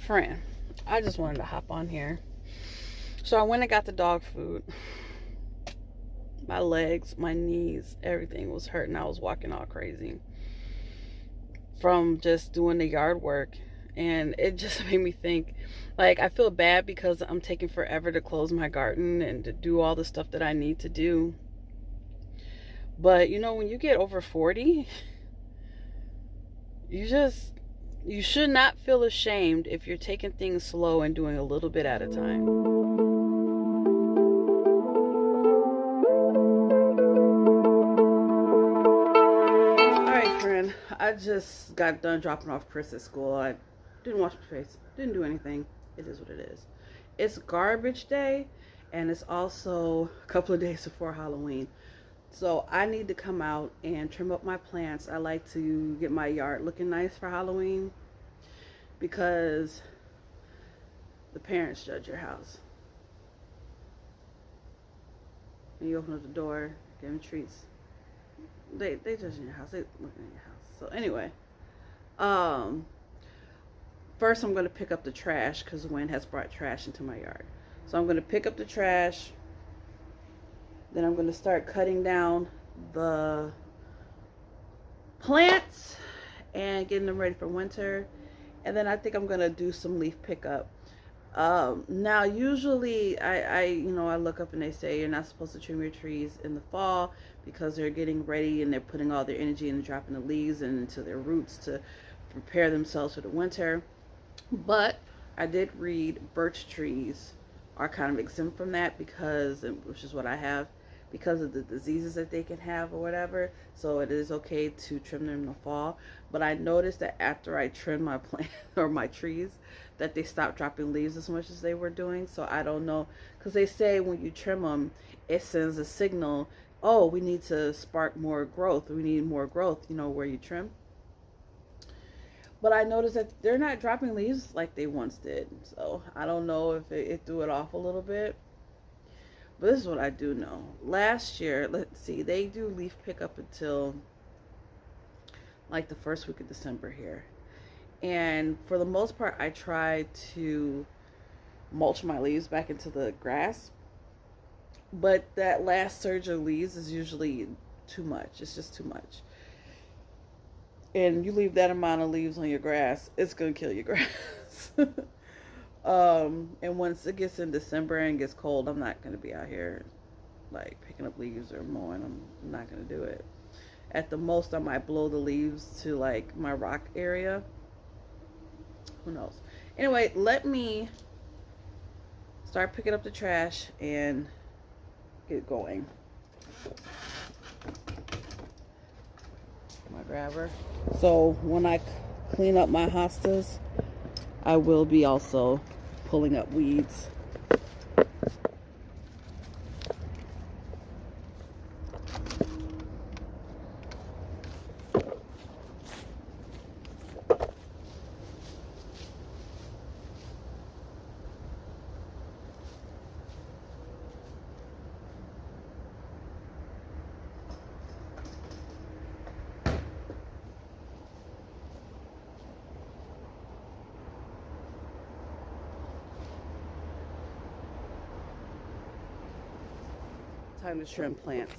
Friend, I just wanted to hop on here. So I went and got the dog food. My legs, my knees, everything was hurting. I was walking all crazy from just doing the yard work. And it just made me think, like, I feel bad because I'm taking forever to close my garden and to do all the stuff that I need to do. But, when you get over 40, you should not feel ashamed if you're taking things slow and doing a little bit at a time. Alright, friend, I just got done dropping off Chris at school. I didn't wash my face, didn't do anything. It is what it is. It's garbage day, and it's also a couple of days before Halloween. So I need to come out and trim up my plants. I like to get my yard looking nice for Halloween because the parents judge your house. When you open up the door, give them treats. They judge your house. They look in your house. So anyway, first I'm going to pick up the trash because the wind has brought trash into my yard. So I'm going to pick up the trash. Then I'm going to start cutting down the plants and getting them ready for winter. And then I think I'm going to do some leaf pickup. Now usually I look up and they say you're not supposed to trim your trees in the fall because they're getting ready and they're putting all their energy into dropping the leaves and into their roots to prepare themselves for the winter. But I did read birch trees are kind of exempt from that which is what I have, because of the diseases that they can have or whatever. So it is okay to trim them in the fall. But I noticed that after I trimmed my plant or my trees, that they stopped dropping leaves as much as they were doing. So I don't know, because they say when you trim them, it sends a signal, oh, we need to spark more growth. We need more growth, where you trim. But I noticed that they're not dropping leaves like they once did. So I don't know if it threw it off a little bit. But this is what I do know. Last year, let's see, they do leaf pickup until like the first week of December here. And for the most part, I try to mulch my leaves back into the grass. But that last surge of leaves is usually too much. It's just too much. And you leave that amount of leaves on your grass, it's going to kill your grass. And once it gets in December and gets cold, I'm not going to be out here like picking up leaves or mowing. I'm not going to do it. At the most, I might blow the leaves to like my rock area. Who knows? Anyway, let me start picking up the trash and get going. My grabber. So when I clean up my hostas, I will be also pulling up weeds. Time to trim plants.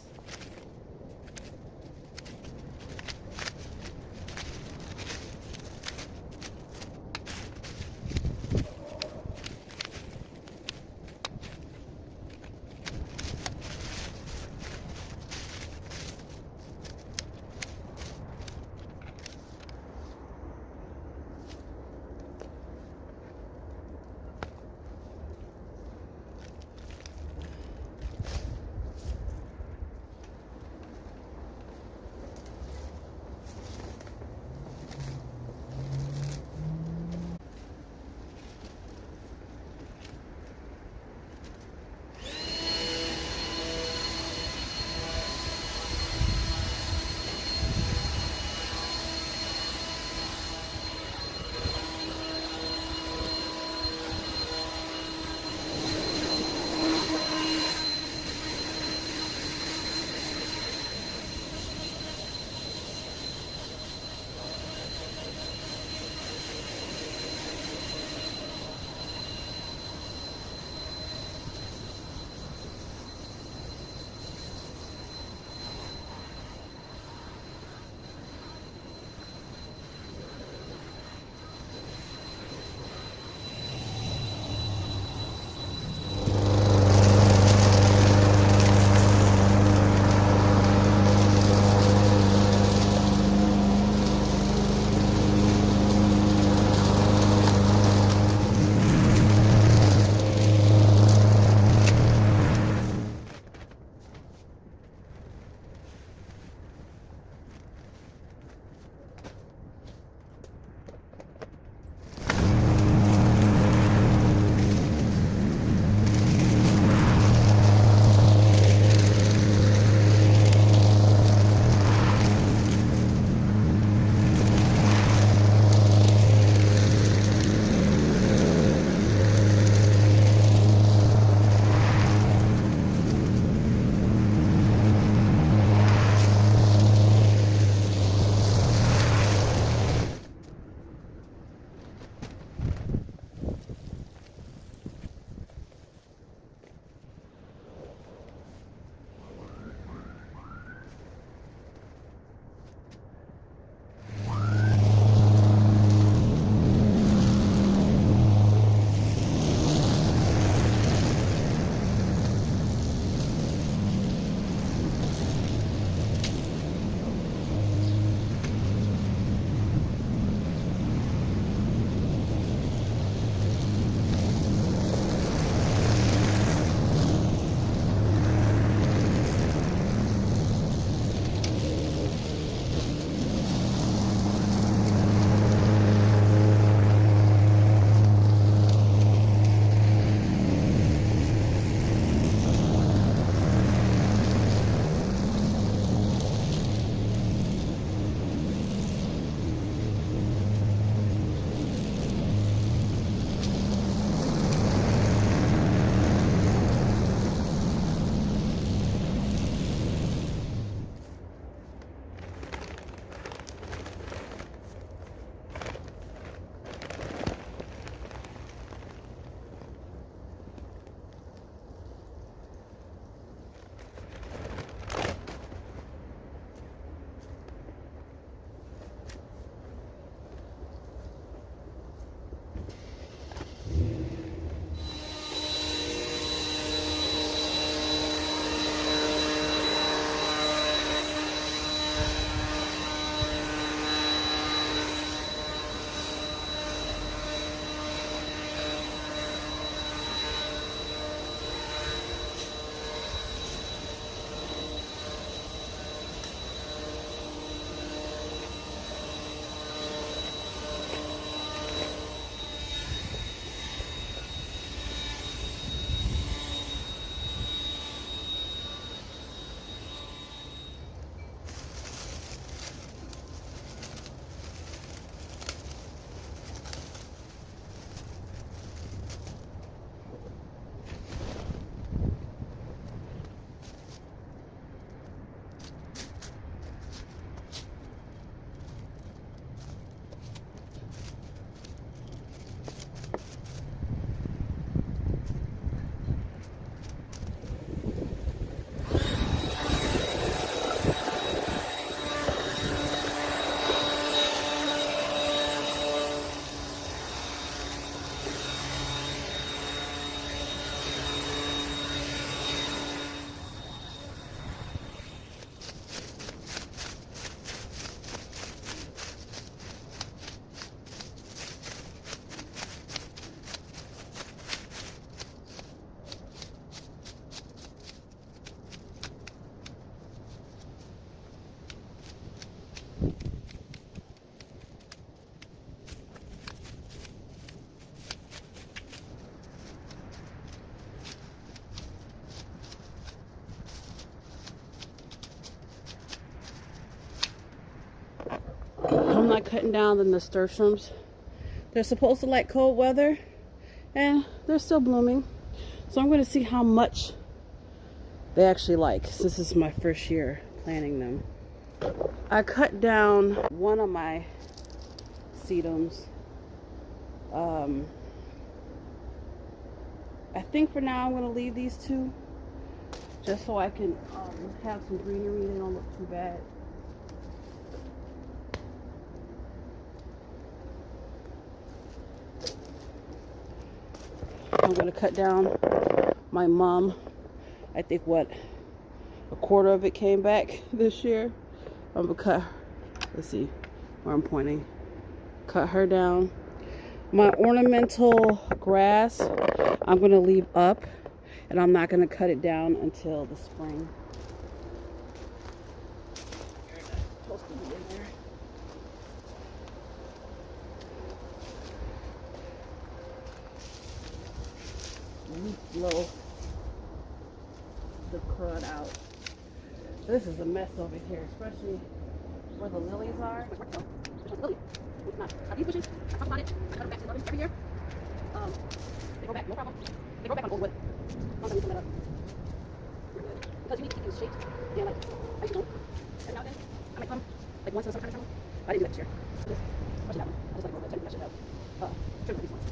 I cutting down the nasturtiums? They're supposed to like cold weather, and they're still blooming. So I'm going to see how much they actually like, since this is my first year planting them. I cut down one of my sedums. I think for now I'm going to leave these two, just so I can have some greenery. They don't look too bad. I'm going to cut down my mom. I think what, a quarter of it came back this year. I'm going to cut, let's see where I'm pointing. Cut her down. My ornamental grass, I'm going to leave up, and I'm not going to cut it down until the spring. Supposed to be in there. Blow the crud out. This is a mess over here, especially where the lilies are. Are these bushes? I talk about it. I cut them back to 11 every year. They grow back, no problem. They grow back on old wood. Sometimes you come that up. Because you need to keep these shaped. Yeah, like, I usually don't. Every now and then, I might come like once in a summer kind of time. But I didn't do that this year. Especially that one. I just like roll that. I should have trimmed these ones.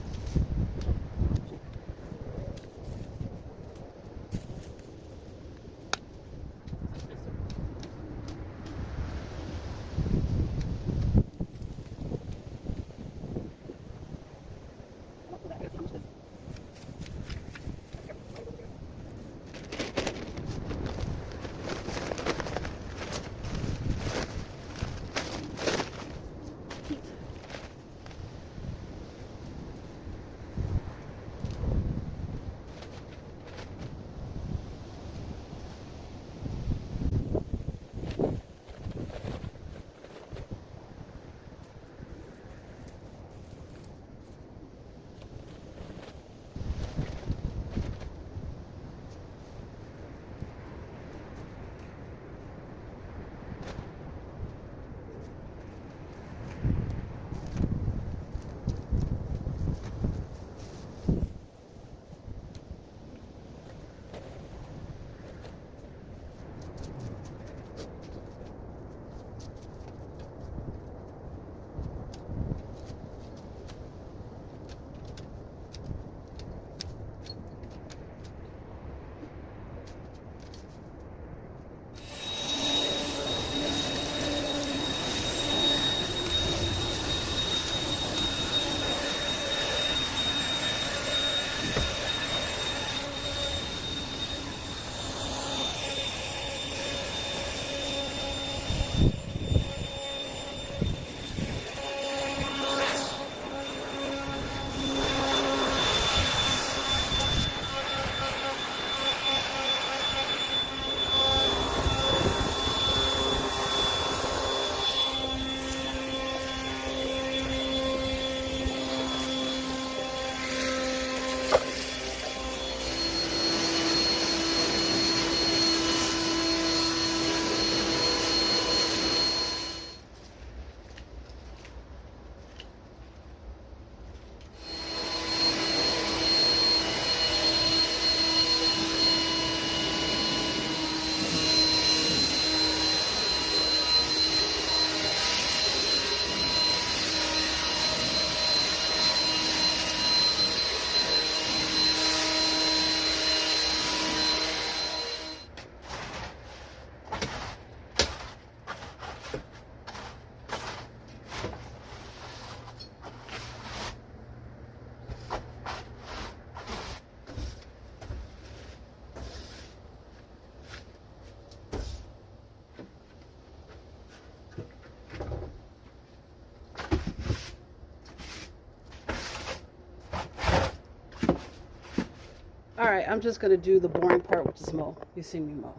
Alright, I'm just going to do the boring part, which is mow. You see me mow.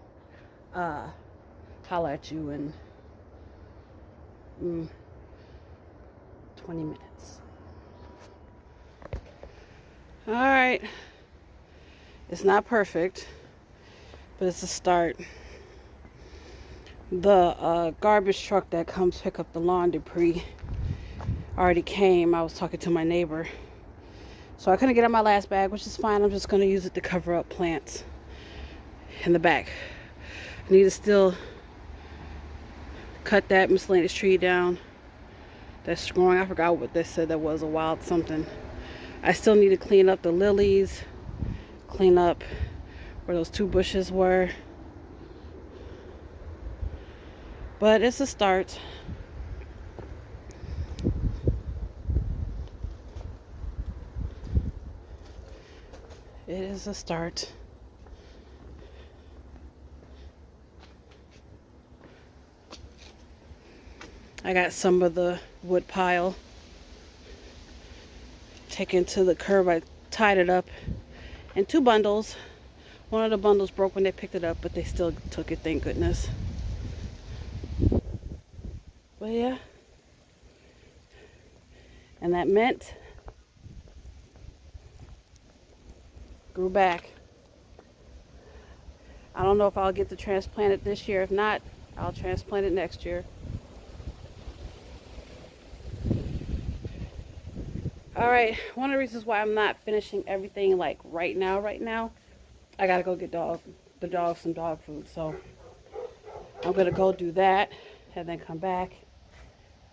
Holla at you in 20 minutes. Alright. It's not perfect, but it's a start. The garbage truck that comes pick up the lawn debris already came. I was talking to my neighbor. So I couldn't get out my last bag, which is fine. I'm just going to use it to cover up plants in the back. I need to still cut that miscellaneous tree down that's growing. I forgot what they said that was, a wild something. I still need to clean up the lilies, clean up where those 2 bushes were. But it's a start. It is a start. I got some of the wood pile taken to the curb. I tied it up in 2 bundles. One of the bundles broke when they picked it up, but they still took it, thank goodness. But yeah. And that mint grew back. I don't know if I'll get to transplant it this year. If not, I'll transplant it next year. All right, one of the reasons why I'm not finishing everything like right now, I gotta go get the dog some dog food. So I'm gonna go do that and then come back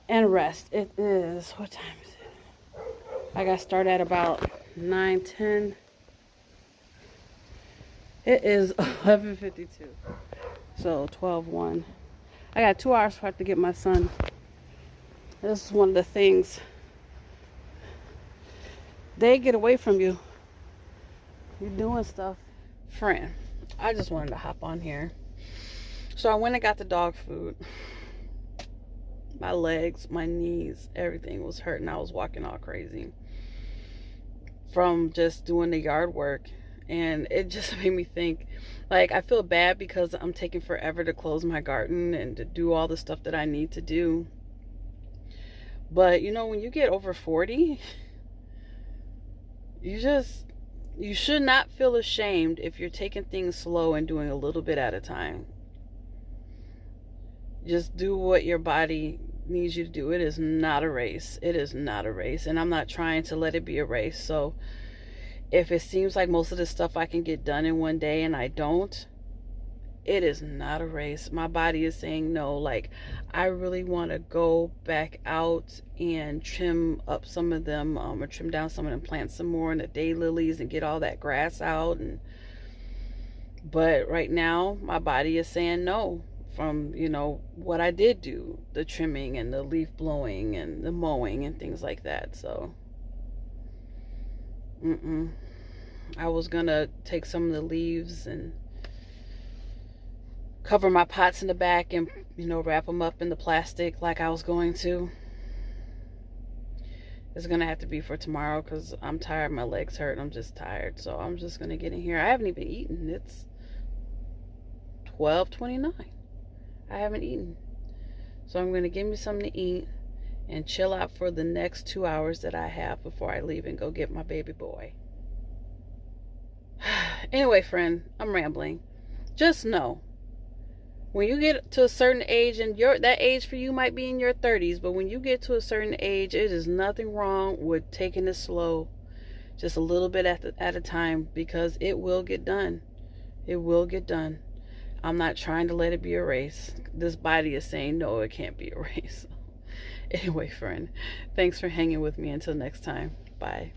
and rest. It is, what time is it? I got started at about 9:10. It is 11:52. So 12:01. I got 2 hours before I have to get my son. This is one of the things. They get away from you. You're doing stuff. Friend, I just wanted to hop on here. So I went and got the dog food. My legs, my knees, everything was hurting. I was walking all crazy from just doing the yard work. And it just made me think, like, I feel bad because I'm taking forever to close my garden and to do all the stuff that I need to do. But, you know, when you get over 40... you should not feel ashamed if you're taking things slow and doing a little bit at a time. Just do what your body needs you to do. It is not a race. It is not a race. And I'm not trying to let it be a race. So if it seems like most of the stuff I can get done in one day and I don't, it is not a race. My body is saying no. Like, I really want to go back out and trim up some of them, or trim down some of them, plant some more in the daylilies and get all that grass out. But right now, my body is saying no from, you know, what I did do, the trimming and the leaf blowing and the mowing and things like that. So, I was gonna take some of the leaves and cover my pots in the back and, you know, wrap them up in the plastic like I was going to. It's gonna have to be for tomorrow because I'm tired. My legs hurt. I'm just tired. So I'm just gonna get in here. I haven't even eaten. It's 12:29. I haven't eaten. So I'm gonna give me something to eat and chill out for the next 2 hours that I have before I leave and go get my baby boy. Anyway, friend, I'm rambling. Just know, when you get to a certain age, and that age for you might be in your 30s, but when you get to a certain age, it is nothing wrong with taking it slow, just a little bit at a time, because it will get done. It will get done. I'm not trying to let it be a race. This body is saying, no, it can't be a race. Anyway, friend, thanks for hanging with me. Until next time. Bye.